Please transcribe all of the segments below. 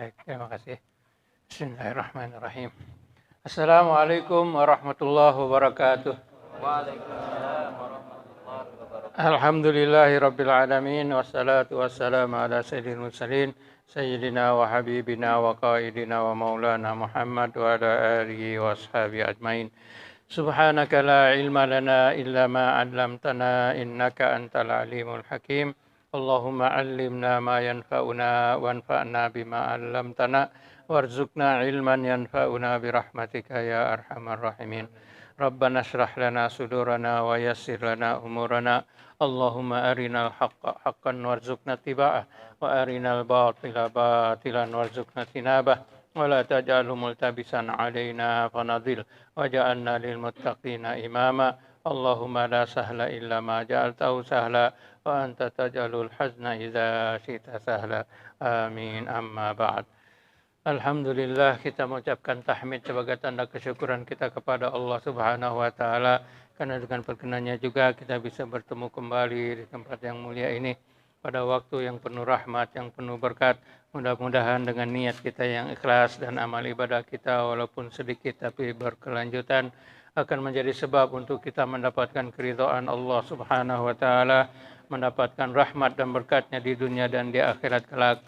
Baik, terima kasih. Bismillahirrahmanirrahim. Assalamualaikum warahmatullahi wabarakatuh. Waalaikumsalam warahmatullahi wabarakatuh. Alhamdulillahirabbil alamin wassalatu wassalamu ala sayyidil mursalin sayyidina wa habibina wa qaidina wa maulana Muhammad wa ala alihi wa ashabihi ajmain. Subhanaka la ilma lana illa ma 'allamtana innaka antal alimul hakim. Allahumma 'allimna ma yanfa'una wanfa'na bima 'allamtana warzuqna ilman yanfa'una birahmatika ya arhamar rahimin. Rabbana shrah lana sudurana wa yassir lana umurana. Allahumma arinal haqqa haqqan warzuqna tiba'ah wa arinal batila batilan warzuqna tinabah wa la taj'alhu multabisan 'alaina fanadhil waj'alna lil muttaqina imama. Allahumma la sahla illa ma ja'altahu sahla wa anta taj'alul hazna idza syi'ta sahla. Amin. Amma ba'd. Alhamdulillah, kita mengucapkan tahmid sebagai tanda kesyukuran kita kepada Allah Subhanahu wa taala karena dengan perkenannya juga kita bisa bertemu kembali di tempat yang mulia ini pada waktu yang penuh rahmat, yang penuh berkat. Mudah-mudahan dengan niat kita yang ikhlas dan amal ibadah kita walaupun sedikit tapi berkelanjutan akan menjadi sebab untuk kita mendapatkan keridhaan Allah Subhanahu wa taala, mendapatkan rahmat dan berkatnya di dunia dan di akhirat kelak,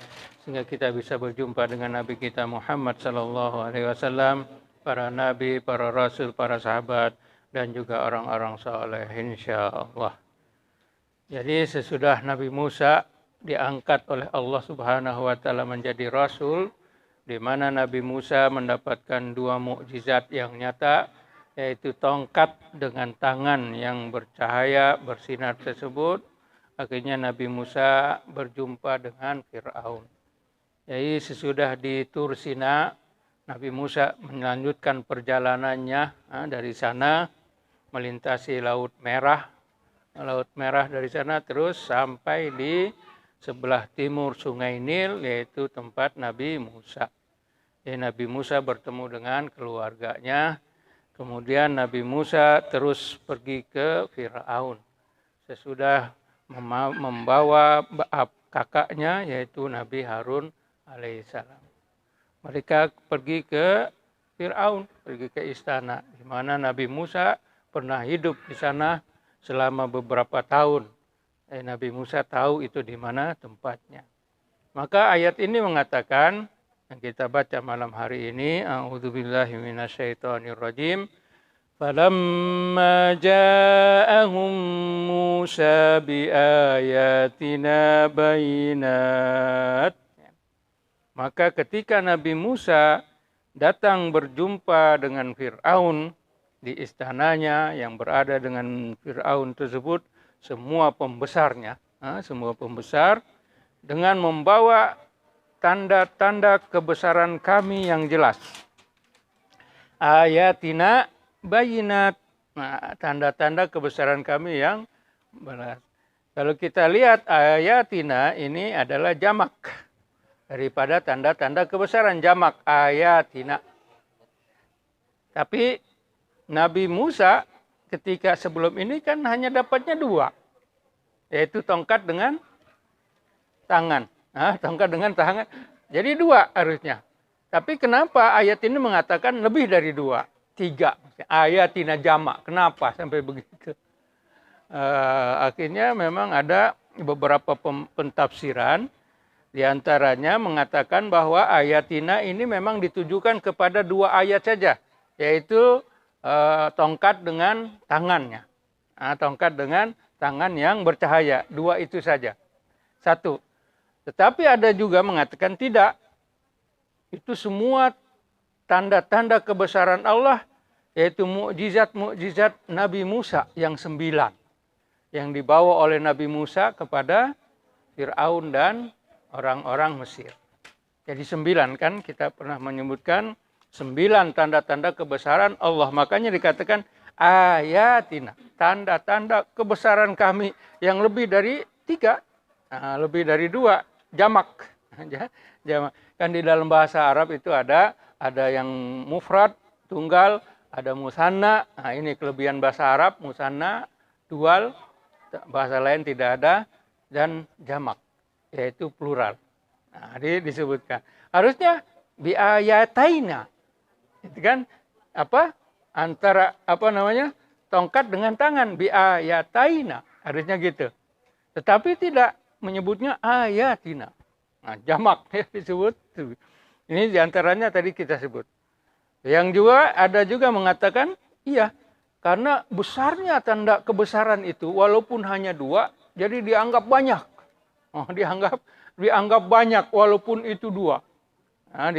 sehingga kita bisa berjumpa dengan Nabi kita Muhammad sallallahu alaihi wasallam, para nabi, para rasul, para sahabat dan juga orang-orang saleh insyaallah. Jadi sesudah Nabi Musa diangkat oleh Allah Subhanahu wa taala menjadi rasul, di mana Nabi Musa mendapatkan dua mukjizat yang nyata, yaitu tongkat dengan tangan yang bercahaya bersinar tersebut. Akhirnya Nabi Musa berjumpa dengan Fir'aun. Jadi sesudah di Tur Sina, Nabi Musa melanjutkan perjalanannya dari sana, melintasi Laut Merah dari sana terus sampai di sebelah timur Sungai Nil, yaitu tempat Nabi Musa. Jadi Nabi Musa bertemu dengan keluarganya, kemudian Nabi Musa terus pergi ke Fir'aun. Sesudah membawa kakaknya yaitu Nabi Harun alaihissalam. Mereka pergi ke Fir'aun, pergi ke istana, di mana Nabi Musa pernah hidup di sana selama beberapa tahun. Nabi Musa tahu itu di mana tempatnya. Maka ayat ini mengatakan, yang kita baca malam hari ini, a'udzubillahi minasyaitonirrajim. Falamma ja'ahum Musa biayatina bayinat. Maka ketika Nabi Musa datang berjumpa dengan Fir'aun di istananya yang berada dengan Fir'aun tersebut, semua pembesar dengan membawa tanda-tanda kebesaran kami yang jelas. Ayatina bayinat, tanda-tanda kebesaran kami yang benar. Kalau kita lihat ayatina ini adalah jamak daripada tanda-tanda kebesaran, jamak ayatina. Tapi Nabi Musa ketika sebelum ini kan hanya dapatnya dua, yaitu tongkat dengan tangan. Tongkat dengan tangan, jadi dua harusnya. Tapi kenapa ayat ini mengatakan lebih dari dua? Tiga, ayatina jamak. Kenapa sampai begitu? Akhirnya memang ada beberapa pentafsiran, diantaranya mengatakan bahwa ayatina ini memang ditujukan kepada dua ayat saja, yaitu tongkat dengan tangannya, tongkat dengan tangan yang bercahaya, dua itu saja. Satu. Tetapi ada juga mengatakan tidak, itu semua tanda-tanda kebesaran Allah, yaitu mukjizat Nabi Musa yang 9 yang dibawa oleh Nabi Musa kepada Fir'aun dan orang-orang Mesir. Jadi 9 kan kita pernah menyebutkan 9 tanda-tanda kebesaran Allah. Makanya dikatakan ayatina, tanda-tanda kebesaran kami yang lebih dari 3, lebih dari 2, jamak. Kan di dalam bahasa Arab itu ada yang mufrad, tunggal, ada musanna. Ini kelebihan bahasa Arab, musanna, dual, bahasa lain tidak ada, dan jamak, yaitu plural. Nah, disebutkan. Harusnya biayataina. Itu kan apa? Antara apa namanya? Tongkat dengan tangan biayataina. Harusnya gitu. Tetapi tidak menyebutnya ayatina. Nah, jamak ya disebut. Ini diantaranya tadi kita sebut. Yang juga ada juga mengatakan iya. Karena besarnya tanda kebesaran itu walaupun hanya 2, jadi dianggap banyak. Oh, dianggap banyak walaupun itu 2. Nah,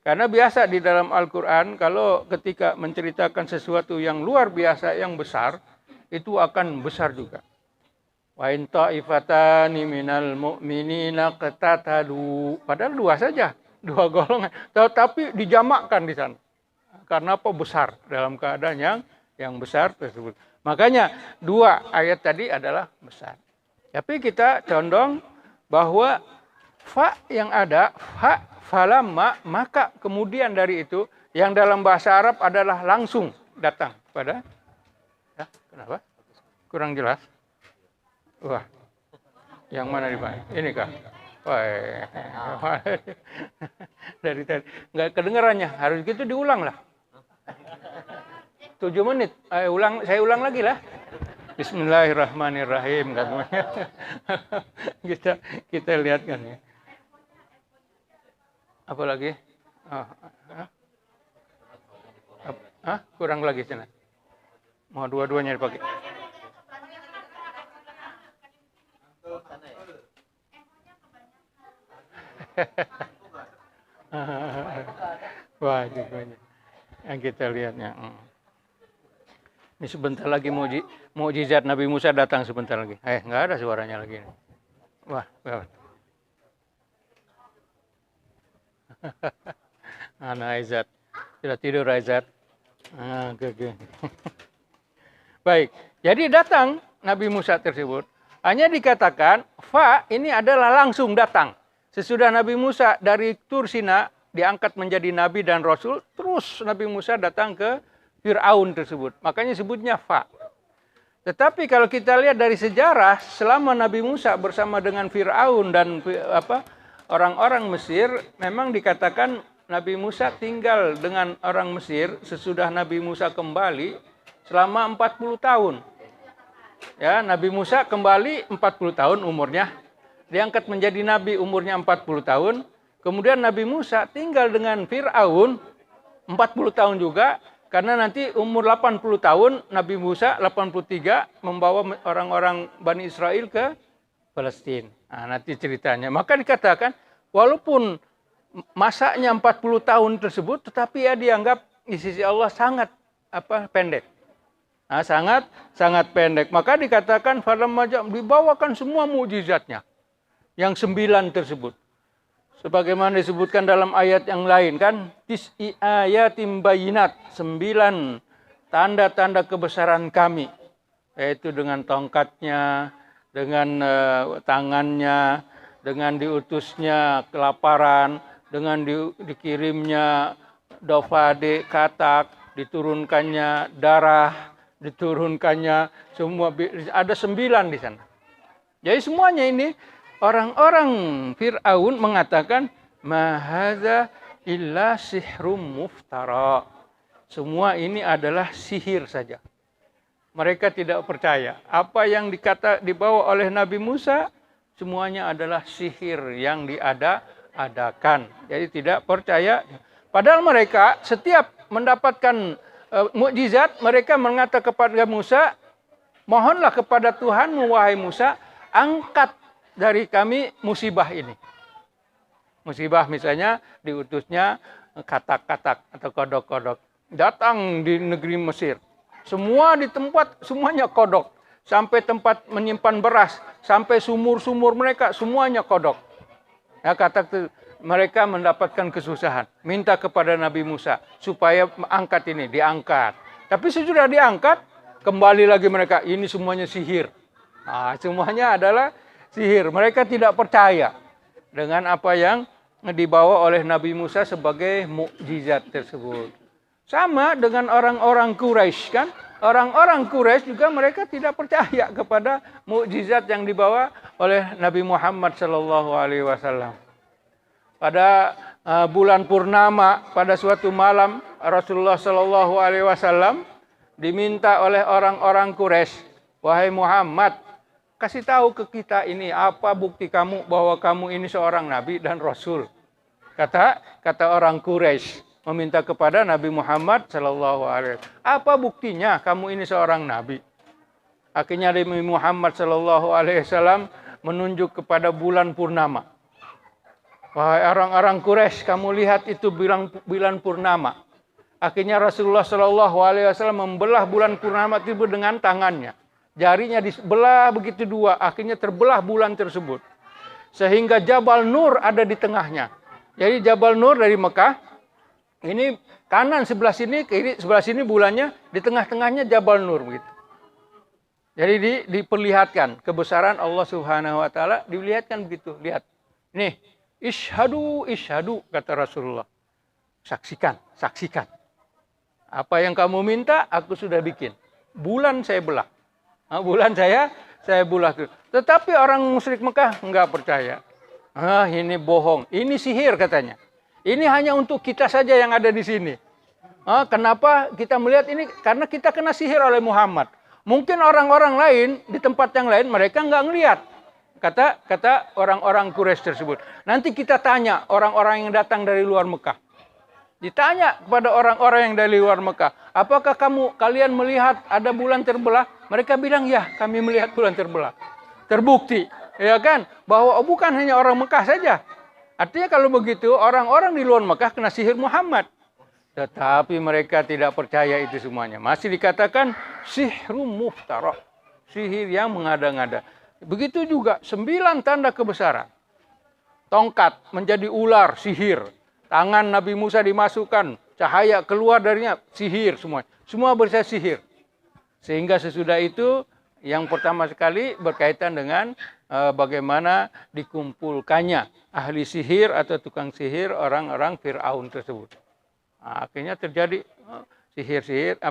karena biasa di dalam Al-Quran kalau ketika menceritakan sesuatu yang luar biasa, yang besar, itu akan besar juga. Wa in ta'ifatani minal mu'minina qatatalu. Padahal 2 saja, 2 golongan. Tetapi dijamakkan di sana. Karena apa? Besar dalam keadaan yang besar tersebut. Makanya 2 ayat tadi adalah besar. Tapi kita condong bahwa fa yang ada, fa, falamma, maka kemudian dari itu, yang dalam bahasa Arab adalah langsung datang pada. Ya, kenapa? Kurang jelas? Wah, yang mana nih Pak? Ini kah? Wah, dari tadi nggak kedengarannya, harus gitu diulang lah. 7 menit, saya ulang lagi lah. Bismillahirrahmanirrahim katanya. kita lihat kan ya. Apa lagi? Kurang lagi sana. Mau dua-duanya dipakai. Wah, banyak. Yang kita lihatnya. Ini sebentar lagi mukjizat Nabi Musa datang sebentar lagi. Nggak ada suaranya lagi. Wah. Anak Aizat. Sudah tidur Aizat. Okay. Baik. Jadi datang Nabi Musa tersebut. Hanya dikatakan, fa ini adalah langsung datang. Sesudah Nabi Musa dari Tur Sina diangkat menjadi Nabi dan Rasul. Terus Nabi Musa datang ke Fir'aun tersebut. Makanya sebutnya fa. Tetapi kalau kita lihat dari sejarah, selama Nabi Musa bersama dengan Fir'aun dan orang-orang Mesir, memang dikatakan Nabi Musa tinggal dengan orang Mesir sesudah Nabi Musa kembali selama 40 tahun. Ya, Nabi Musa kembali 40 tahun umurnya. Diangkat menjadi Nabi umurnya 40 tahun. Kemudian Nabi Musa tinggal dengan Fir'aun 40 tahun juga. Karena nanti umur 80 tahun Nabi Musa 83 membawa orang-orang Bani Israel ke Palestina. Nah, nanti ceritanya. Maka dikatakan walaupun masanya 40 tahun tersebut, tetapi dianggap di sisi Allah sangat pendek. Nah, sangat pendek. Maka dikatakan dibawakan semua mukjizatnya. Yang 9 tersebut. Sebagaimana disebutkan dalam ayat yang lain kan, tis'i ayatim bayinat, 9 tanda-tanda kebesaran kami, yaitu dengan tongkatnya, dengan tangannya, dengan diutusnya kelaparan, dengan dikirimnya dofade katak, diturunkannya darah, diturunkannya semua, ada 9 di sana. Jadi semuanya ini orang-orang Fir'aun mengatakan mahadza illa sihrum muftara. Semua ini adalah sihir saja. Mereka tidak percaya. Apa yang dibawa oleh Nabi Musa semuanya adalah sihir yang diada-adakan. Jadi tidak percaya. Padahal mereka setiap mendapatkan mukjizat, mereka mengatakan kepada Musa, mohonlah kepada Tuhanmu wahai Musa, angkat dari kami musibah ini. Musibah misalnya diutusnya katak-katak atau kodok-kodok. Datang di negeri Mesir. Semua di tempat, semuanya kodok. Sampai tempat menyimpan beras. Sampai sumur-sumur mereka, semuanya kodok. Ya, mereka mendapatkan kesusahan. Minta kepada Nabi Musa supaya angkat ini, diangkat. Tapi sesudah diangkat, kembali lagi mereka, ini semuanya sihir. Nah, semuanya adalah sihir. Mereka tidak percaya dengan apa yang dibawa oleh Nabi Musa sebagai mukjizat tersebut. Sama dengan orang-orang Quraisy kan? Orang-orang Quraisy juga mereka tidak percaya kepada mukjizat yang dibawa oleh Nabi Muhammad sallallahu alaihi wasallam. pada bulan purnama pada suatu malam Rasulullah Shallallahu Alaihi Wasallam diminta oleh orang-orang Quraisy, wahai Muhammad, kasih tahu ke kita ini apa bukti kamu bahwa kamu ini seorang nabi dan rasul. Kata orang Quraisy meminta kepada Nabi Muhammad Shallallahu Alaihi Wasallam, apa buktinya kamu ini seorang nabi? Akhirnya Nabi Muhammad Shallallahu Alaihi Wasallam menunjuk kepada bulan purnama. Wahai orang-orang Quraisy, kamu lihat itu bulan purnama. Akhirnya Rasulullah Shallallahu Alaihi Wasallam membelah bulan purnama itu dengan tangannya. Jarinya dibelah begitu dua, akhirnya terbelah bulan tersebut. Sehingga Jabal Nur ada di tengahnya. Jadi Jabal Nur dari Mekah, ini kanan sebelah sini, kiri sebelah sini bulannya, di tengah-tengahnya Jabal Nur begitu. Jadi diperlihatkan kebesaran Allah Subhanahu wa taala, dilihatkan begitu. Lihat. Nih, isyhadu kata Rasulullah. Saksikan. Apa yang kamu minta aku sudah bikin. Bulan saya belah. Bulan saya belah. Tetapi orang musyrik Mekah enggak percaya. Ini bohong. Ini sihir katanya. Ini hanya untuk kita saja yang ada di sini. Kenapa kita melihat ini? Karena kita kena sihir oleh Muhammad. Mungkin orang-orang lain di tempat yang lain mereka enggak ngelihat. Kata orang-orang Quraisy tersebut. Nanti kita tanya orang-orang yang datang dari luar Mekah. Ditanya kepada orang-orang yang dari luar Mekah, apakah kalian melihat ada bulan terbelah? Mereka bilang, ya, kami melihat bulan terbelah. Terbukti, ya kan, bahwa bukan hanya orang Mekah saja. Artinya kalau begitu, orang-orang di luar Mekah kena sihir Muhammad. Tetapi mereka tidak percaya itu semuanya. Masih dikatakan sihrum muftara, sihir yang mengada-ngada. Begitu juga 9 tanda kebesaran. Tongkat menjadi ular, sihir. Tangan Nabi Musa dimasukkan, cahaya keluar darinya, sihir semua. Semua bersih sihir. Sehingga sesudah itu, yang pertama sekali berkaitan dengan bagaimana dikumpulkannya ahli sihir atau tukang sihir orang-orang Fir'aun tersebut. Akhirnya terjadi sihir-sihir,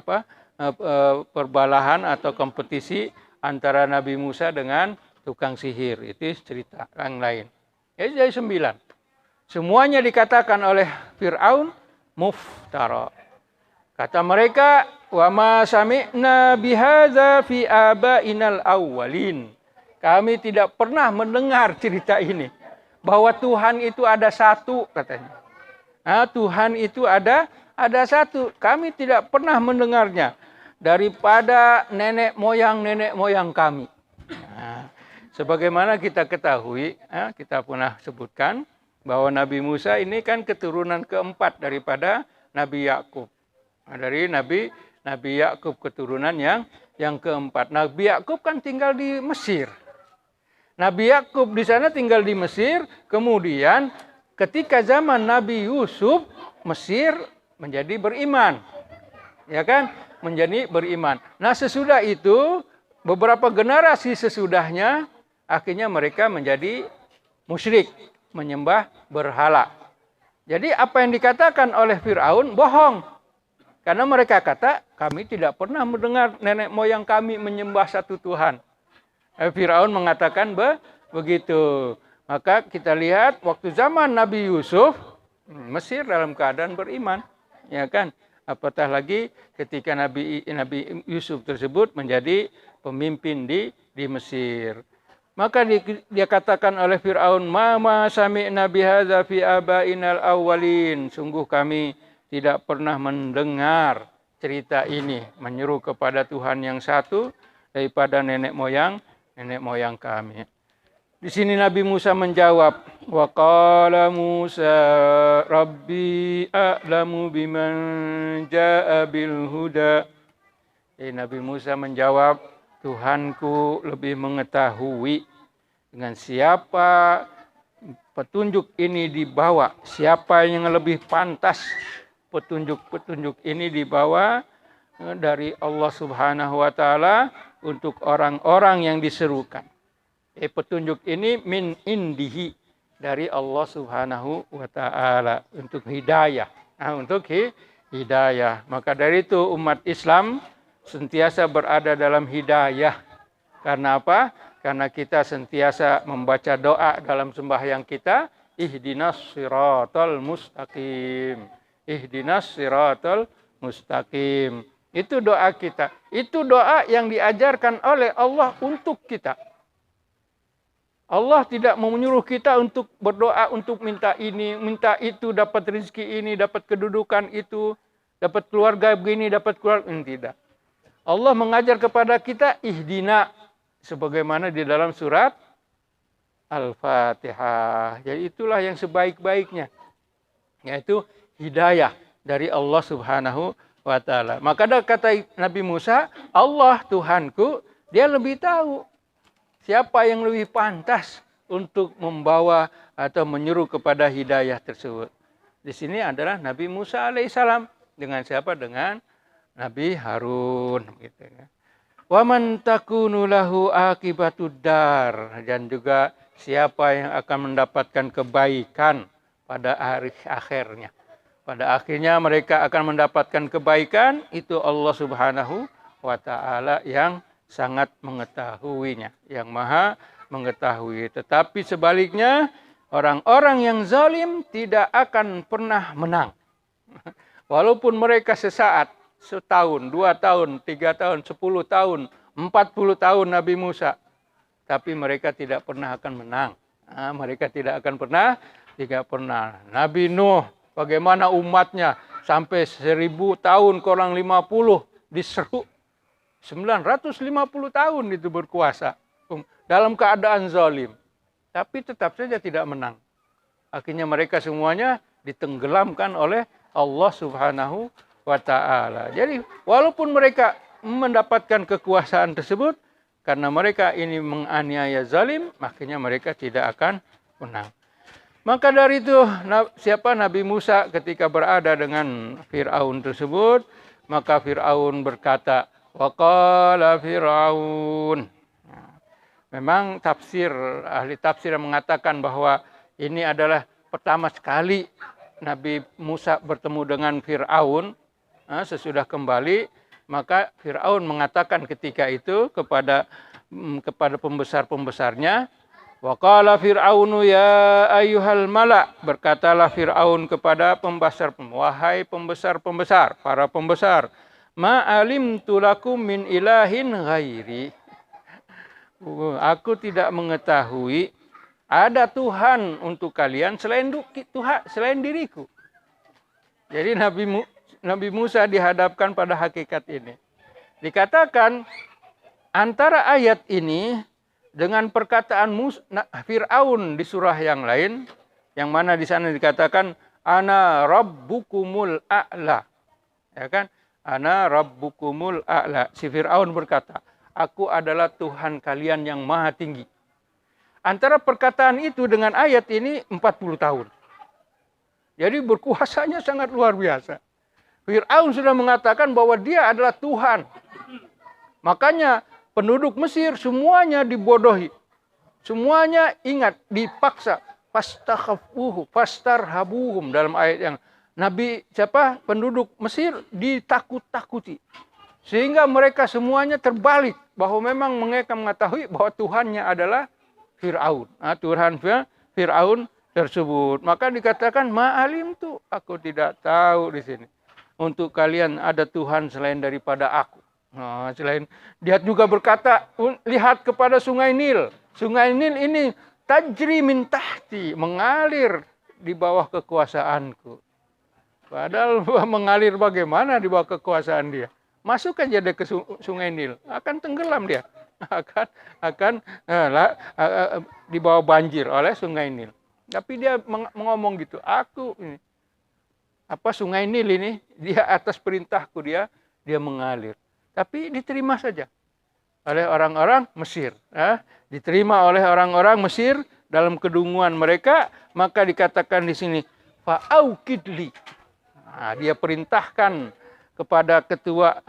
perbalahan atau kompetisi antara Nabi Musa dengan tukang sihir. Itu cerita yang lain. Jadi 9. Semuanya dikatakan oleh Fir'aun muftara. Kata mereka, wa ma sami'na bihadza fi abainal awwalin. Kami tidak pernah mendengar cerita ini. Bahwa Tuhan itu ada satu, katanya. Tuhan itu ada satu. Kami tidak pernah mendengarnya. Daripada nenek moyang kami. Sebagaimana kita ketahui, kita pernah sebutkan, bahwa Nabi Musa ini kan keturunan keempat daripada Nabi Yakub. Dari Nabi Yakub keturunan yang keempat. Nabi Yakub kan tinggal di Mesir. Nabi Yakub di sana tinggal di Mesir, kemudian ketika zaman Nabi Yusuf, Mesir menjadi beriman. Ya kan? Menjadi beriman. Nah, sesudah itu beberapa generasi sesudahnya akhirnya mereka menjadi musyrik, menyembah berhala. Jadi apa yang dikatakan oleh Fir'aun bohong. Karena mereka kata, kami tidak pernah mendengar nenek moyang kami menyembah satu Tuhan. Fir'aun mengatakan begitu. Maka kita lihat waktu zaman Nabi Yusuf, Mesir dalam keadaan beriman. Ya kan? Apatah lagi ketika Nabi Yusuf tersebut menjadi pemimpin di Mesir. Maka dia katakan oleh Fir'aun, ma sami'na bihadza fi abainal awwalin. Sungguh kami tidak pernah mendengar cerita ini menyeru kepada Tuhan yang satu daripada nenek moyang kami. Di sini Nabi Musa menjawab, wa qala Musa rabbi a'lamu biman jaa'a bil huda. Nabi Musa menjawab, Tuhanku lebih mengetahui dengan siapa petunjuk ini dibawa, siapa yang lebih pantas petunjuk ini dibawa dari Allah Subhanahu wa taala untuk orang-orang yang diserukan. Petunjuk ini min indihi, dari Allah Subhanahu wa taala untuk hidayah. Untuk hidayah. Maka dari itu umat Islam sentiasa berada dalam hidayah. Karena apa? Karena kita sentiasa membaca doa dalam sembahyang kita. ihdinas siratal mustaqim. Ihdinas siratal mustaqim. Itu doa kita. Itu doa yang diajarkan oleh Allah untuk kita. Allah tidak menyuruh kita untuk berdoa untuk minta ini, minta itu, dapat rezeki ini, dapat kedudukan itu, dapat keluarga begini, dapat keluarga ini. Tidak. Allah mengajar kepada kita ihdina sebagaimana di dalam surat Al-Fatihah. Jadi itulah yang sebaik-baiknya, yaitu hidayah dari Allah Subhanahu wa ta'ala. Maka ada kata Nabi Musa, Allah Tuhanku, dia lebih tahu siapa yang lebih pantas untuk membawa atau menyuruh kepada hidayah tersebut. Di sini adalah Nabi Musa alaihissalam. Dengan siapa? Dengan Nabi Harun. Gitu ya. Wa man takunu lahu akibatud dar. Dan juga siapa yang akan mendapatkan kebaikan pada hari akhirnya. Pada akhirnya mereka akan mendapatkan kebaikan. Itu Allah Subhanahu wa ta'ala yang sangat mengetahuinya, yang maha mengetahui. Tetapi sebaliknya, orang-orang yang zalim tidak akan pernah menang. Walaupun mereka sesaat, setahun, 2 tahun, 3 tahun, 10 tahun, 40 tahun Nabi Musa, tapi mereka tidak pernah akan menang. Mereka tidak akan pernah. Nabi Nuh, bagaimana umatnya sampai 1000 tahun, kurang 50 diseru. 950 tahun itu berkuasa dalam keadaan zalim. Tapi tetap saja tidak menang. Akhirnya mereka semuanya ditenggelamkan oleh Allah Subhanahu wa ta'ala. Jadi walaupun mereka mendapatkan kekuasaan tersebut, karena mereka ini menganiaya zalim, makanya mereka tidak akan menang. Maka dari itu, siapa Nabi Musa ketika berada dengan Fir'aun tersebut, maka Fir'aun berkata, waqala Fir'aun. Memang ahli tafsir yang mengatakan bahwa ini adalah pertama sekali Nabi Musa bertemu dengan Fir'aun. Sesudah kembali, maka Fir'aun mengatakan ketika itu kepada pembesar-pembesarnya, waqala Fir'aunu ya ayyuhal mala'. Berkatalah Fir'aun kepada pembesar, wahai pembesar-pembesar, para pembesar, ma'alimtu lakum min ilahin ghairi. Aku tidak mengetahui ada Tuhan untuk kalian selain diriku. Jadi Nabi Musa dihadapkan pada hakikat ini. Dikatakan antara ayat ini dengan perkataan Fir'aun di surah yang lain, yang mana di sana dikatakan ana rabbukumul a'la. Ya kan? Ana rabbukumul a'la. Si Fir'aun berkata, aku adalah Tuhan kalian yang maha tinggi. Antara perkataan itu dengan ayat ini 40 tahun. Jadi berkuasanya sangat luar biasa. Fir'aun sudah mengatakan bahwa dia adalah Tuhan. Makanya penduduk Mesir semuanya dibodohi. Semuanya ingat, dipaksa. Fastakhafuhu, fastarhabuhum dalam ayat yang penduduk Mesir ditakut-takuti. Sehingga mereka semuanya terbalik bahwa memang mereka mengetahui bahwa Tuhannya adalah Fir'aun. Tuhan Fir'aun tersebut. Maka dikatakan ma'alim tuh, aku tidak tahu di sini. Untuk kalian ada Tuhan selain daripada aku. Dia juga berkata, lihat kepada Sungai Nil. Sungai Nil ini tajri min tahti, mengalir di bawah kekuasaanku. Padahal mengalir bagaimana di bawah kekuasaan dia? Masuk aja dia ke Sungai Nil, akan tenggelam dia, akan di bawah banjir oleh Sungai Nil. Tapi dia ngomong gitu, aku ini Sungai Nil ini dia atas perintahku dia mengalir. Tapi diterima saja oleh orang-orang Mesir, diterima oleh orang-orang Mesir dalam kedunguan mereka. Maka dikatakan di sini fa'aukidli. Dia perintahkan kepada ketua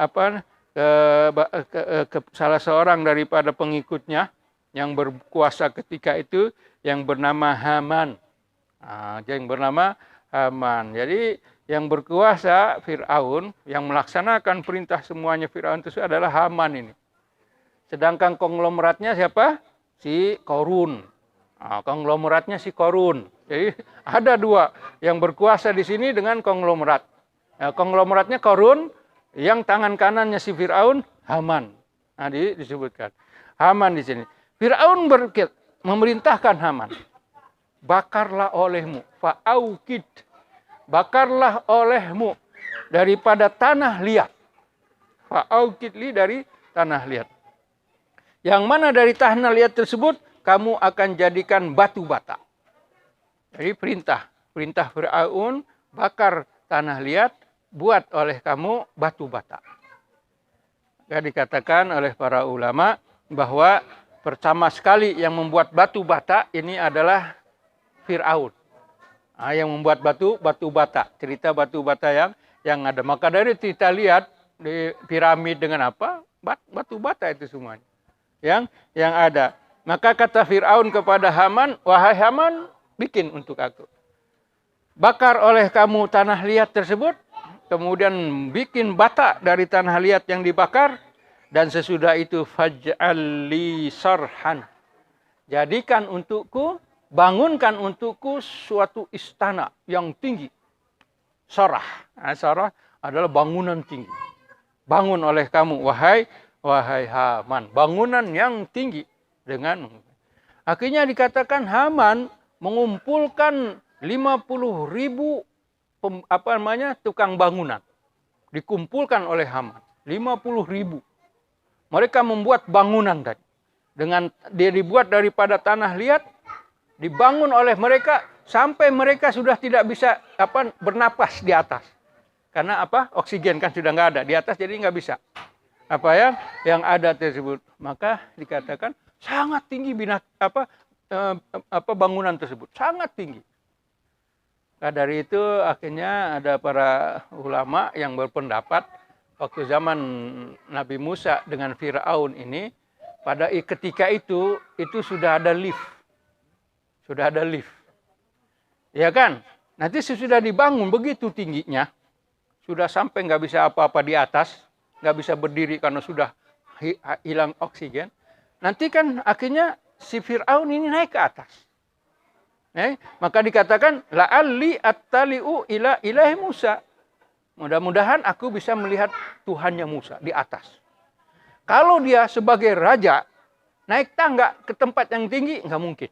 salah seorang daripada pengikutnya yang berkuasa ketika itu yang bernama Haman. Jadi yang berkuasa Fir'aun, yang melaksanakan perintah semuanya Fir'aun itu adalah Haman ini. Sedangkan konglomeratnya siapa? Si Korun. Konglomeratnya si Korun. Jadi ada dua yang berkuasa di sini dengan konglomerat. Nah, konglomeratnya Qarun, yang tangan kanannya si Fir'aun, Haman. Nah, disebutkan. Haman di sini. Fir'aun memerintahkan Haman. Bakarlah olehmu. Fa'aukid. Bakarlah olehmu daripada tanah liat. Fa'aukid li dari tanah liat. Yang mana dari tanah liat tersebut, kamu akan jadikan batu bata. Jadi perintah Fir'aun, bakar tanah liat, buat oleh kamu batu bata. Dikatakan oleh para ulama bahwa pertama sekali yang membuat batu bata ini adalah Fir'aun. Nah, yang membuat batu bata. Cerita batu bata yang ada. Maka dari itu kita lihat di piramid dengan apa? Batu bata itu semuanya. Yang ada. Maka kata Fir'aun kepada Haman, wahai Haman, bikin untuk aku. Bakar oleh kamu tanah liat tersebut, kemudian bikin bata dari tanah liat yang dibakar, dan sesudah itu faj'al li sarhan. Jadikan untukku, bangunkan untukku suatu istana yang tinggi. Sarah. Nah, sarah adalah bangunan tinggi. Bangun oleh kamu, wahai Haman, bangunan yang tinggi dengan akhirnya dikatakan Haman mengumpulkan 50.000 tukang bangunan. Dikumpulkan oleh Haman 50.000. Mereka membuat bangunan tadi. Dengan dia dibuat daripada tanah liat, dibangun oleh mereka sampai mereka sudah tidak bisa bernapas di atas. Karena oksigen kan sudah nggak ada di atas, jadi nggak bisa. Yang ada tersebut, maka dikatakan sangat tinggi bangunan tersebut, sangat tinggi. Nah, dari itu akhirnya ada para ulama yang berpendapat waktu zaman Nabi Musa dengan Fir'aun ini, pada ketika itu sudah ada lift. Sudah ada lift. Ya kan? Nanti sesudah dibangun begitu tingginya, sudah sampai nggak bisa apa-apa di atas, nggak bisa berdiri karena sudah hilang oksigen. Nanti kan akhirnya si Fir'aun ini naik ke atas. Maka dikatakan la'alli attali'u ila ilahi Musa. Mudah-mudahan aku bisa melihat Tuhannya Musa di atas. Kalau dia sebagai raja naik tangga ke tempat yang tinggi, nggak mungkin.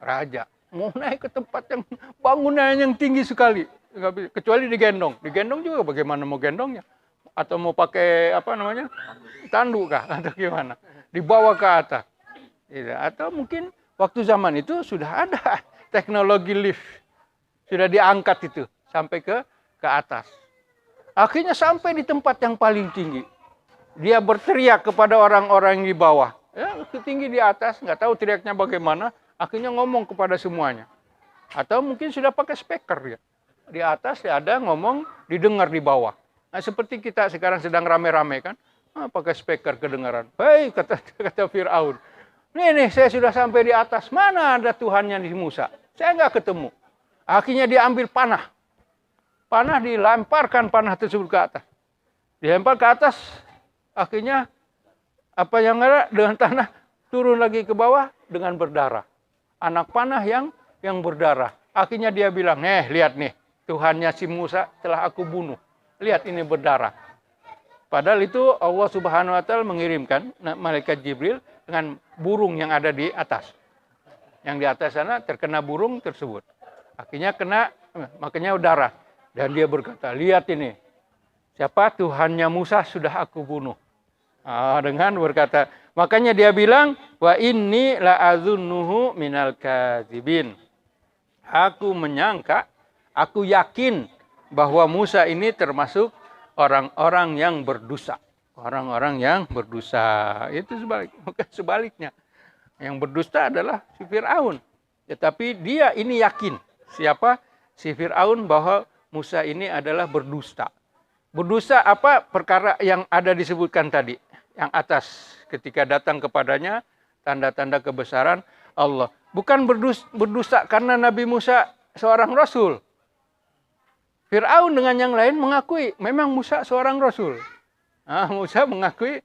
Raja mau naik ke tempat yang bangunan yang tinggi sekali, nggak bisa. Kecuali digendong. Digendong juga bagaimana mau gendongnya? Atau mau pakai tanduk kah atau gimana? Dibawa ke atas. Atau mungkin waktu zaman itu sudah ada teknologi lift. Sudah diangkat itu sampai ke atas. Akhirnya sampai di tempat yang paling tinggi. Dia berteriak kepada orang-orang di bawah. Ya, tinggi di atas, nggak tahu teriaknya bagaimana. Akhirnya ngomong kepada semuanya. Atau mungkin sudah pakai speaker ya. Di atas ada ngomong, didengar di bawah. Nah, seperti kita sekarang sedang rame-rame kan, pakai speaker kedengaran. Hei, kata Fir'aun, nih saya sudah sampai di atas, mana ada Tuhannya di Musa? Saya nggak ketemu. Akhirnya dia ambil panah. Panah dilemparkan panah tersebut ke atas. Dilempar ke atas, akhirnya apa yang ada dengan tanah turun lagi ke bawah dengan berdarah. Anak panah yang berdarah. Akhirnya dia bilang, lihat nih, Tuhannya si Musa telah aku bunuh. Lihat ini berdarah. Padahal itu Allah Subhanahu wa taala mengirimkan malaikat Jibril dengan burung yang ada di atas. Yang di atas sana terkena burung tersebut. Akhirnya makanya darah. Dan dia berkata, lihat ini. Siapa Tuhannya Musa sudah aku bunuh. Dengan berkata, makanya dia bilang, wa inni la'azunnuhu minal kadzibin. Aku menyangka, aku yakin bahwa Musa ini termasuk orang-orang yang berdosa. Orang-orang yang berdosa. Itu sebaliknya. Yang berdusta adalah si Fir'aun. Tetapi dia ini yakin. Siapa? Si Fir'aun bahwa Musa ini adalah berdusta. Berdusta apa? Perkara yang ada disebutkan tadi. Yang atas. Ketika datang kepadanya, tanda-tanda kebesaran Allah. Bukan berdusta karena Nabi Musa seorang Rasul. Fir'aun dengan yang lain mengakui memang Musa seorang Rasul. Musa mengakui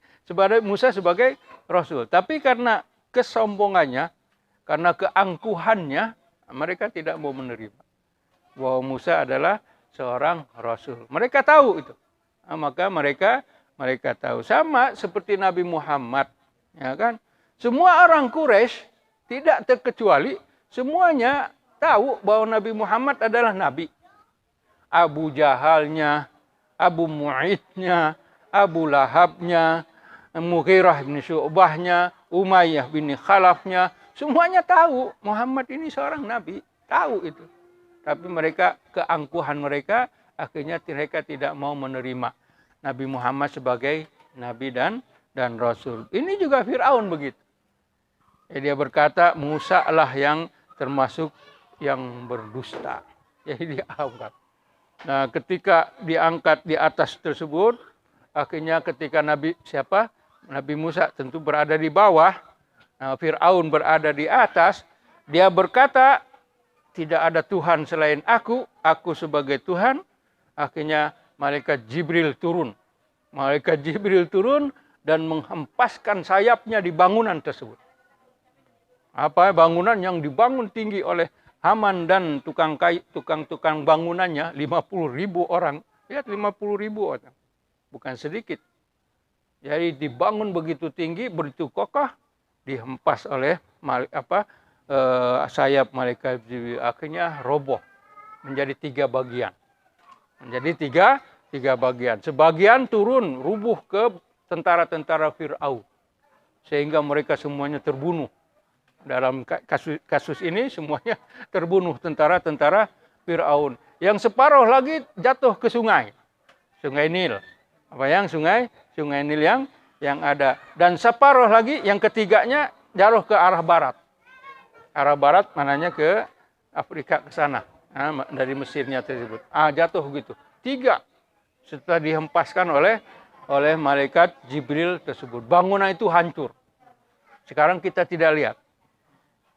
Musa sebagai Rasul. Tapi karena kesombongannya, karena keangkuhannya, Mereka tidak mau menerima bahwa Musa adalah seorang rasul. Mereka tahu itu. Maka mereka tahu. Sama seperti Nabi Muhammad, ya kan? Semua orang Quraisy tidak terkecuali semuanya tahu bahwa Nabi Muhammad adalah nabi. Abu Jahalnya, Abu Mu'idnya, Abu Lahabnya, Mughirah bin Syu'bahnya, Umayyah bin Khalafnya, semuanya tahu Muhammad ini seorang nabi, tahu itu. Tapi mereka, keangkuhan mereka, akhirnya mereka tidak mau menerima Nabi Muhammad sebagai nabi dan rasul. Ini juga Fir'aun begitu. Dia berkata, Musa lah yang termasuk yang berdusta. Jadi diangkat. Nah, ketika diangkat di atas tersebut, akhirnya ketika Nabi Musa tentu berada di bawah, Fir'aun berada di atas, dia berkata, tidak ada Tuhan selain aku sebagai Tuhan. Akhirnya malaikat Jibril turun. Malaikat Jibril turun dan menghempaskan sayapnya di bangunan tersebut. Bangunan yang dibangun tinggi oleh Haman dan tukang bangunannya, 50.000 orang. Lihat 50.000 orang. Bukan sedikit. Jadi dibangun begitu tinggi, begitu kokoh, dihempas oleh sayap malaikat Jibril. Akhirnya roboh menjadi 3 bagian. Menjadi tiga bagian. Sebagian turun, rubuh ke tentara-tentara Fir'aun. Sehingga mereka semuanya terbunuh. Dalam kasus ini semuanya terbunuh tentara-tentara Fir'aun. Yang separuh lagi jatuh ke sungai. Sungai Nil. Sungai Nil yang ada. Dan separuh lagi yang ketiganya jatuh ke arah barat. Arah barat mananya ke Afrika ke sana. Dari Mesirnya tersebut. Jatuh gitu. 3 setelah dihempaskan oleh malaikat Jibril tersebut. Bangunan itu hancur. Sekarang kita tidak lihat.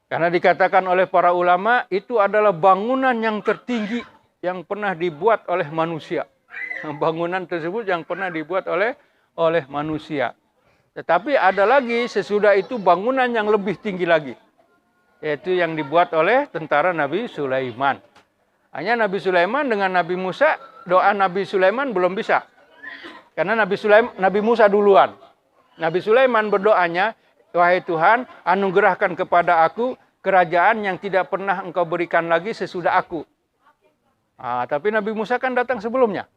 Karena dikatakan oleh para ulama, itu adalah bangunan yang tertinggi yang pernah dibuat oleh manusia. Bangunan tersebut yang pernah dibuat oleh manusia. Tetapi ada lagi sesudah itu bangunan yang lebih tinggi lagi. Yaitu yang dibuat oleh tentara Nabi Sulaiman. Hanya Nabi Sulaiman dengan Nabi Musa, doa Nabi Sulaiman belum bisa. Karena Nabi Musa duluan. Nabi Sulaiman berdoanya, wahai Tuhan, anugerahkan kepada aku kerajaan yang tidak pernah engkau berikan lagi sesudah aku. Tapi Nabi Musa kan datang sebelumnya.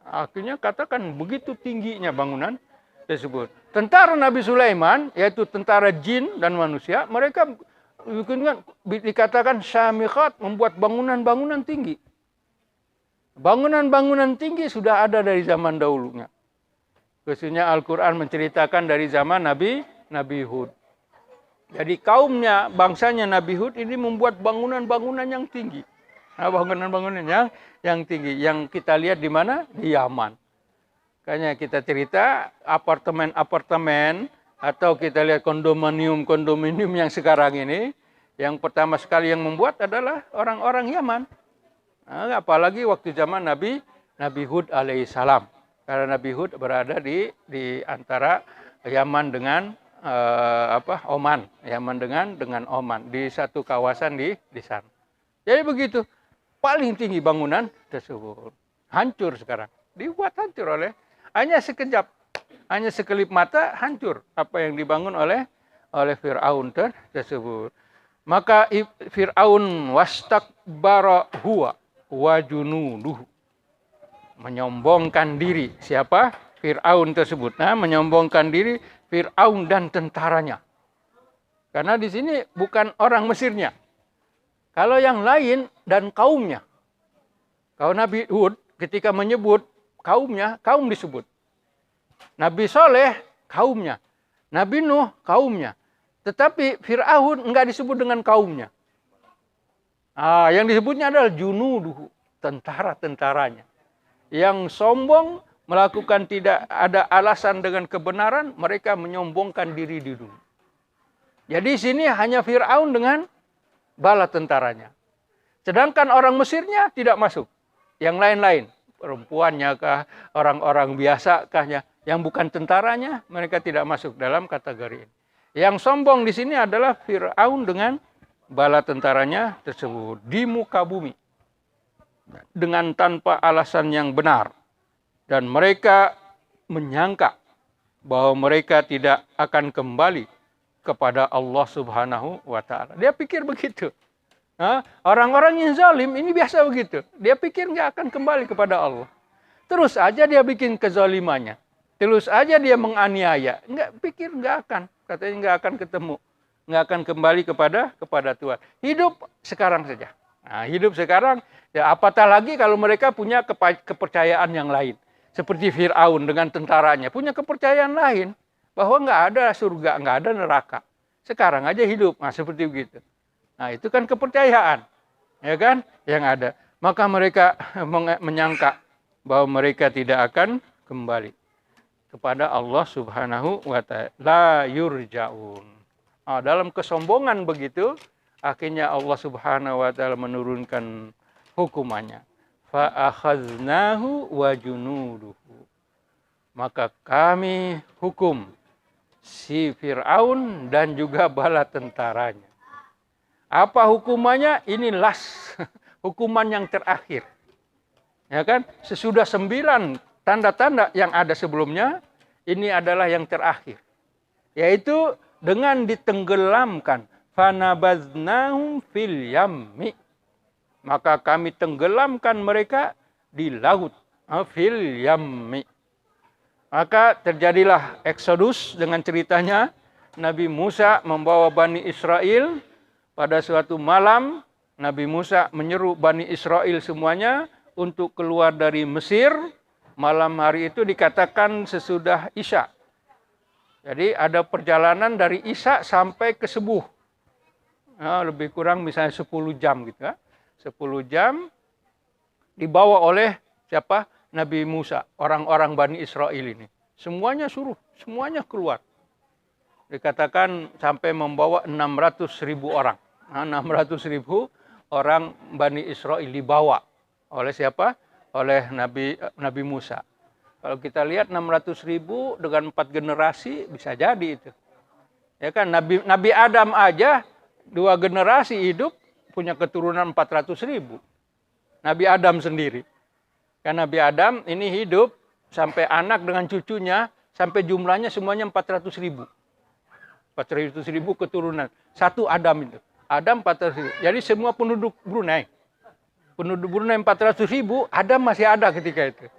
Akhirnya katakan begitu tingginya bangunan tersebut. Tentara Nabi Sulaiman, yaitu tentara jin dan manusia, mereka dikatakan syamikhat, membuat bangunan-bangunan tinggi. Bangunan-bangunan tinggi sudah ada dari zaman dahulunya. Khususnya Al-Quran menceritakan dari zaman Nabi Hud. Jadi kaumnya, bangsanya Nabi Hud ini membuat bangunan-bangunan yang tinggi. Bangunan-bangunan yang tinggi. Yang kita lihat di mana? Di Yaman. Makanya kita cerita apartemen-apartemen atau kita lihat kondominium yang sekarang ini. Yang pertama sekali yang membuat adalah orang-orang Yaman. Apalagi waktu zaman Nabi Hud alaihissalam. Karena Nabi Hud berada di antara Yaman dengan Oman. Yaman dengan Oman. Di satu kawasan di sana. Jadi begitu. Paling tinggi bangunan tersebut. Hancur sekarang. Dibuat hancur hanya sekejap. Hanya sekelip mata hancur. Apa yang dibangun oleh Fir'aun tersebut. Maka Fir'aun wastakbara huwa wa junuduhu. Menyombongkan diri. Siapa? Fir'aun tersebut. Menyombongkan diri Fir'aun dan tentaranya. Karena di sini bukan orang Mesirnya. Kalau yang lain dan kaumnya. Kalau Nabi Hud ketika menyebut kaumnya, kaum disebut. Nabi Soleh, kaumnya. Nabi Nuh, kaumnya. Tetapi Fir'aun enggak disebut dengan kaumnya. Yang disebutnya adalah junuduhu, tentara-tentaranya. Yang sombong, melakukan tidak ada alasan dengan kebenaran, mereka menyombongkan diri di dunia. Jadi sini hanya Fir'aun dengan bala tentaranya. Sedangkan orang Mesirnya tidak masuk. Yang lain-lain, perempuannya kah, orang-orang biasa kahnya, yang bukan tentaranya, mereka tidak masuk dalam kategori ini. Yang sombong di sini adalah Fir'aun dengan bala tentaranya tersebut di muka bumi dengan tanpa alasan yang benar, dan mereka menyangka bahwa mereka tidak akan kembali kepada Allah Subhanahu wa Ta'ala. Dia pikir begitu. Orang-orang yang zalim ini biasa begitu. Dia pikir nggak akan kembali kepada Allah. Terus aja dia bikin kezalimannya. Terus aja dia menganiaya. Nggak akan. Katanya nggak akan ketemu. Nggak akan kembali kepada Tuhan. Hidup sekarang saja. Nah, hidup sekarang, ya apatah lagi kalau mereka punya kepercayaan yang lain. Seperti Fir'aun dengan tentaranya. Punya kepercayaan lain. Bahwa nggak ada surga, nggak ada neraka. Sekarang aja hidup. Nah, seperti begitu. Nah, itu kan kepercayaan. Ya kan? Yang ada. Maka mereka menyangka bahwa mereka tidak akan kembali kepada Allah Subhanahu wa Ta'ala. La yurja'un. Nah, dalam kesombongan begitu, akhirnya Allah Subhanahu wa Ta'ala menurunkan hukumannya. Fa akhaznahu wa junuduhu. Maka kami hukum si Fir'aun dan juga bala tentaranya. Apa hukumannya? Ini last. Hukuman yang terakhir. Ya kan? Sesudah 9 tanda-tanda yang ada sebelumnya, ini adalah yang terakhir. Yaitu dengan ditenggelamkan. Fanabaznahum fil yammi. Maka kami tenggelamkan mereka di laut. Fil yammi. Maka terjadilah Exodus dengan ceritanya. Nabi Musa membawa Bani Israel. Pada suatu malam, Nabi Musa menyeru Bani Israel semuanya untuk keluar dari Mesir. Malam hari itu dikatakan sesudah Isya. Jadi ada perjalanan dari Isya sampai ke subuh. Lebih kurang misalnya 10 jam gitu ya. 10 jam dibawa oleh siapa? Nabi Musa, orang-orang Bani Israel ini. Semuanya suruh, semuanya keluar. Dikatakan sampai membawa 600.000 orang. 600.000 orang Bani Israel dibawa oleh siapa? Oleh Nabi Musa. Kalau kita lihat 600.000 dengan 4 generasi bisa jadi itu. Ya kan, Nabi Adam aja 2 generasi hidup punya keturunan 400.000. Nabi Adam sendiri. Kan Nabi Adam ini hidup sampai anak dengan cucunya sampai jumlahnya semuanya 400.000. 400.000 keturunan. Satu Adam itu. Adam 400.000. Jadi semua penduduk Brunei. Penduduk Brunei 400.000, Adam masih ada ketika itu.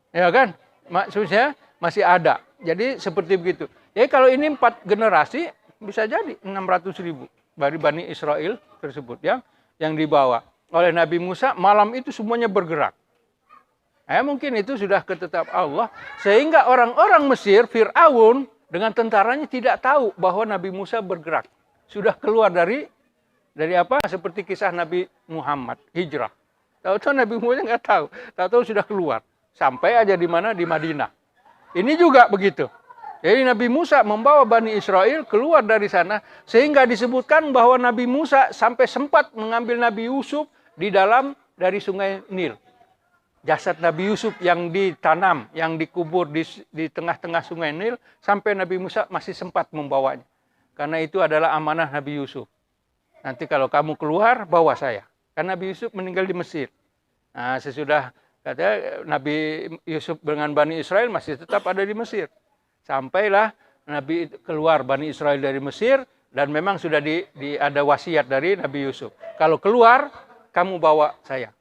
Ya kan? Maksudnya masih ada. Jadi seperti begitu. Jadi kalau ini 4 generasi, bisa jadi 600.000 dari Bani Israel tersebut yang dibawa oleh Nabi Musa. Malam itu semuanya bergerak. Mungkin itu sudah ketetapan Allah. Sehingga orang-orang Mesir, Fir'aun, dengan tentaranya tidak tahu bahwa Nabi Musa bergerak. Sudah keluar dari apa? Seperti kisah Nabi Muhammad, hijrah. Tahu-tahu Nabi Musa nggak tahu. Tahu-tahu sudah keluar. Sampai aja di mana? Di Madinah. Ini juga begitu. Jadi Nabi Musa membawa Bani Israel keluar dari sana. Sehingga disebutkan bahwa Nabi Musa sampai sempat mengambil Nabi Yusuf di dalam dari sungai Nil. Jasad Nabi Yusuf yang ditanam, yang dikubur di tengah-tengah sungai Nil. Sampai Nabi Musa masih sempat membawanya. Karena itu adalah amanah Nabi Yusuf. Nanti kalau kamu keluar, bawa saya. Karena Nabi Yusuf meninggal di Mesir. Nah, sesudah katanya Nabi Yusuf dengan Bani Israel masih tetap ada di Mesir. Sampailah Nabi keluar Bani Israel dari Mesir. Dan memang sudah ada wasiat dari Nabi Yusuf. Kalau keluar, kamu bawa saya.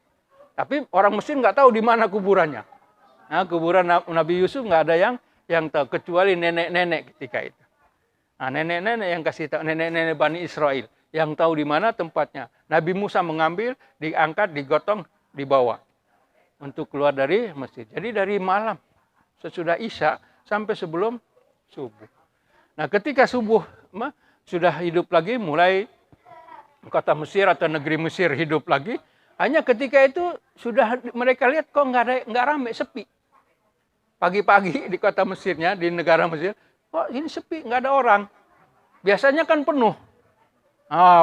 Tapi orang Mesir nggak tahu di mana kuburannya. Nah, kuburan Nabi Yusuf nggak ada yang tahu. Kecuali nenek-nenek ketika itu. Nah, nenek-nenek yang kasih tahu, nenek-nenek Bani Israel yang tahu di mana tempatnya. Nabi Musa mengambil, diangkat, digotong, dibawa untuk keluar dari masjid. Jadi dari malam sesudah Isya sampai sebelum subuh. Nah, ketika subuh sudah hidup lagi, mulai kota Mesir atau negeri Mesir hidup lagi. Hanya ketika itu sudah mereka lihat kok nggak ramai, sepi. Pagi-pagi di kota Mesirnya, di negara Mesir, kok ini sepi, nggak ada orang. Biasanya kan penuh.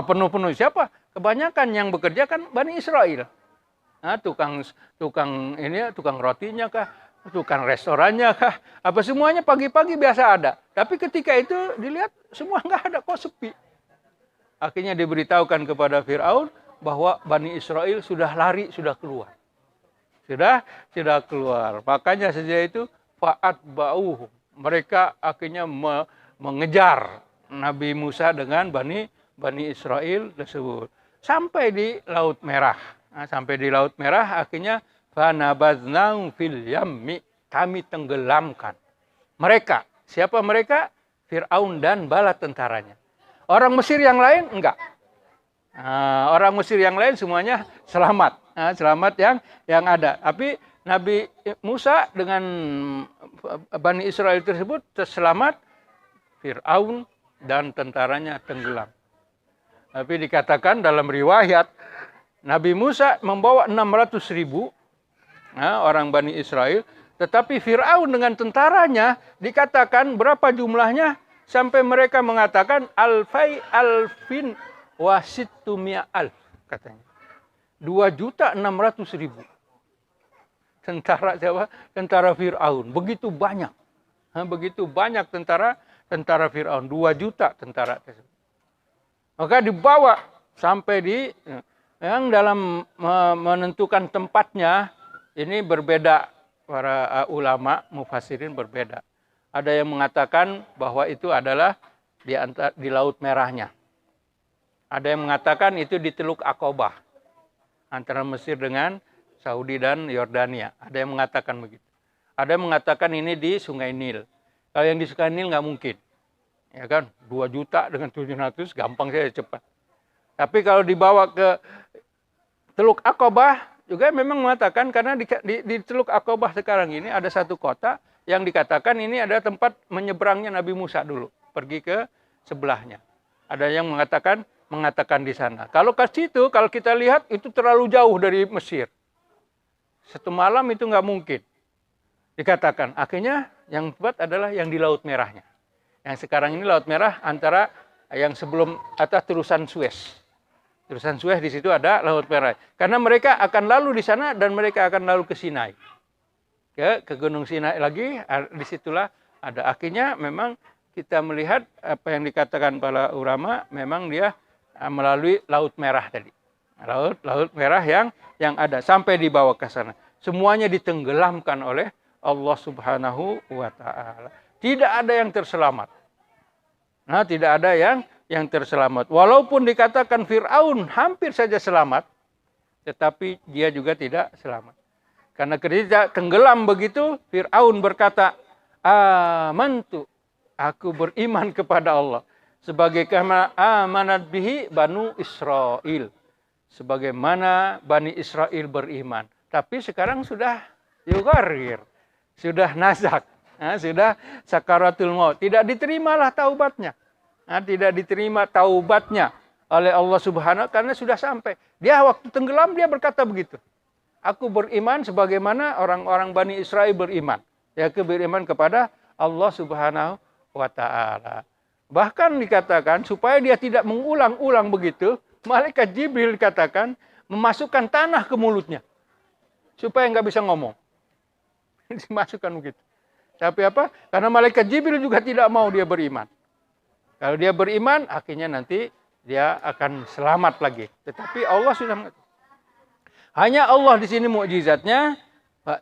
Penuh-penuh. Siapa? Kebanyakan yang bekerja kan Bani Israel. Nah, tukang rotinya kah? Tukang restorannya kah? Apa semuanya pagi-pagi biasa ada. Tapi ketika itu dilihat semua nggak ada, kok sepi. akhirnya diberitahukan kepada Fir'aun bahwa Bani Israel sudah lari, sudah keluar. Sudah keluar. Makanya sejak itu fa'atba'uhum. Mereka akhirnya mengejar Nabi Musa dengan Bani Israel tersebut. Sampai di Laut Merah. Nah, sampai di Laut Merah akhirnya fanabadznahum fil yammi. Kami tenggelamkan. Mereka. Siapa mereka? Fir'aun dan bala tentaranya. Orang Mesir yang lain enggak. Nah, orang Mesir yang lain semuanya selamat. Nah, selamat yang ada. Tapi Nabi Musa dengan Bani Israel tersebut selamat. Fir'aun dan tentaranya tenggelam. Tapi dikatakan dalam riwayat Nabi Musa membawa 600.000 orang Bani Israel. Tetapi Fir'aun dengan tentaranya dikatakan berapa jumlahnya? Sampai mereka mengatakan alfin wasittumia alf katanya. 2.600.000. Tentara siapa? Tentara Fir'aun. Begitu banyak. Begitu banyak tentara Fir'aun. 2 juta tentara tersebut. Maka dibawa sampai di yang dalam menentukan tempatnya ini berbeda. Para ulama mufassirin berbeda. Ada yang mengatakan bahwa itu adalah di Laut Merahnya. Ada yang mengatakan itu di Teluk Aqabah. Antara Mesir dengan Saudi dan Yordania. Ada yang mengatakan begitu. Ada yang mengatakan ini di Sungai Nil. Kalau yang di Sungai Nil nggak mungkin. Ya kan? 2 juta dengan 700 gampang saja cepat. Tapi kalau dibawa ke Teluk Aqabah juga memang mengatakan karena di Teluk Aqabah sekarang ini ada satu kota yang dikatakan ini ada tempat menyeberangnya Nabi Musa dulu. Pergi ke sebelahnya. Ada yang mengatakan di sana. Kalau ke situ, kalau kita lihat itu terlalu jauh dari Mesir. 1 malam itu nggak mungkin. Dikatakan. Akhirnya yang tepat adalah yang di Laut Merahnya. Yang sekarang ini Laut Merah antara yang sebelum atas terusan Suez. Terusan Suez di situ ada Laut Merah. Karena mereka akan lalu di sana dan mereka akan lalu ke Sinai. Ke Gunung Sinai lagi, disitulah ada. Akhirnya memang kita melihat apa yang dikatakan para ulama, memang dia melalui Laut Merah tadi. Laut Merah yang ada sampai dibawa ke sana. Semuanya ditenggelamkan oleh Allah Subhanahu wa Ta'ala. Tidak ada yang terselamat. Nah, tidak ada yang terselamat. Walaupun dikatakan Fir'aun hampir saja selamat, tetapi dia juga tidak selamat. Karena ketika tenggelam begitu, Fir'aun berkata, amantu, aku beriman kepada Allah. Sebagaimana amanat bihi Banu Israel. Sebagaimana Bani Israel beriman. Tapi sekarang sudah yugarir, sudah nazak, sudah sakaratul maut. Tidak diterimalah taubatnya. Tidak diterima taubatnya oleh Allah Subhanahu karena sudah sampai. Dia waktu tenggelam dia berkata begitu. Aku beriman sebagaimana orang-orang Bani Israel beriman. Ya, beriman kepada Allah Subhanahu wa Ta'ala. Bahkan dikatakan supaya dia tidak mengulang-ulang begitu, malaikat Jibril dikatakan memasukkan tanah ke mulutnya. Supaya nggak bisa ngomong. Dimasukkan begitu. Tapi apa? Karena malaikat Jibril juga tidak mau dia beriman. Kalau dia beriman, akhirnya nanti dia akan selamat lagi. Tetapi Allah sudah mengatakan. Hanya Allah di sini mukjizatnya.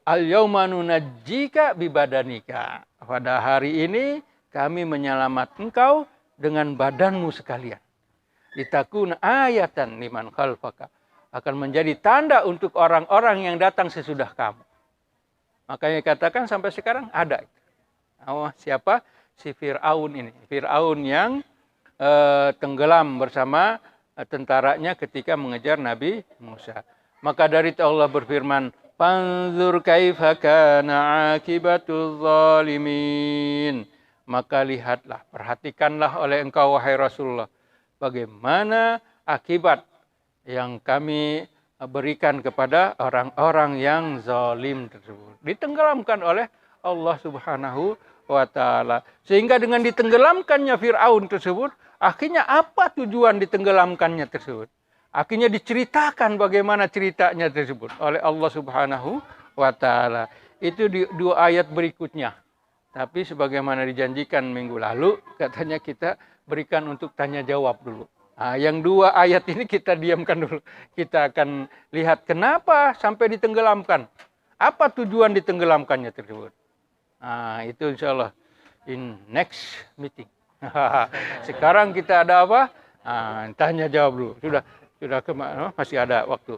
Al-yauma nunajjika bibadanika. Pada hari ini kami menyelamatkan engkau dengan badanmu sekalian. Litakuna ayatan liman khalfaka. Akan menjadi tanda untuk orang-orang yang datang sesudah kamu. Makanya katakan sampai sekarang ada. Oh, siapa? Si Fir'aun ini. Fir'aun yang tenggelam bersama tentaranya ketika mengejar Nabi Musa. Maka dari itu Allah berfirman, "Fanzur kaifa kana akibatul zalimin." Maka lihatlah, perhatikanlah oleh engkau wahai Rasulullah, bagaimana akibat yang kami berikan kepada orang-orang yang zalim tersebut. Ditenggelamkan oleh Allah Subhanahu wa Ta'ala. Sehingga dengan ditenggelamkannya Fir'aun tersebut, akhirnya apa tujuan ditenggelamkannya tersebut? Akhirnya diceritakan bagaimana ceritanya tersebut oleh Allah Subhanahu wa Ta'ala. Itu di 2 ayat berikutnya. Tapi sebagaimana dijanjikan minggu lalu, katanya kita berikan untuk tanya jawab dulu. Yang dua ayat ini kita diamkan dulu. Kita akan lihat kenapa sampai ditenggelamkan. Apa tujuan ditenggelamkannya tersebut. Itu insya Allah in next meeting. Sekarang kita ada apa? Tanya jawab dulu. Sudah masih ada waktu.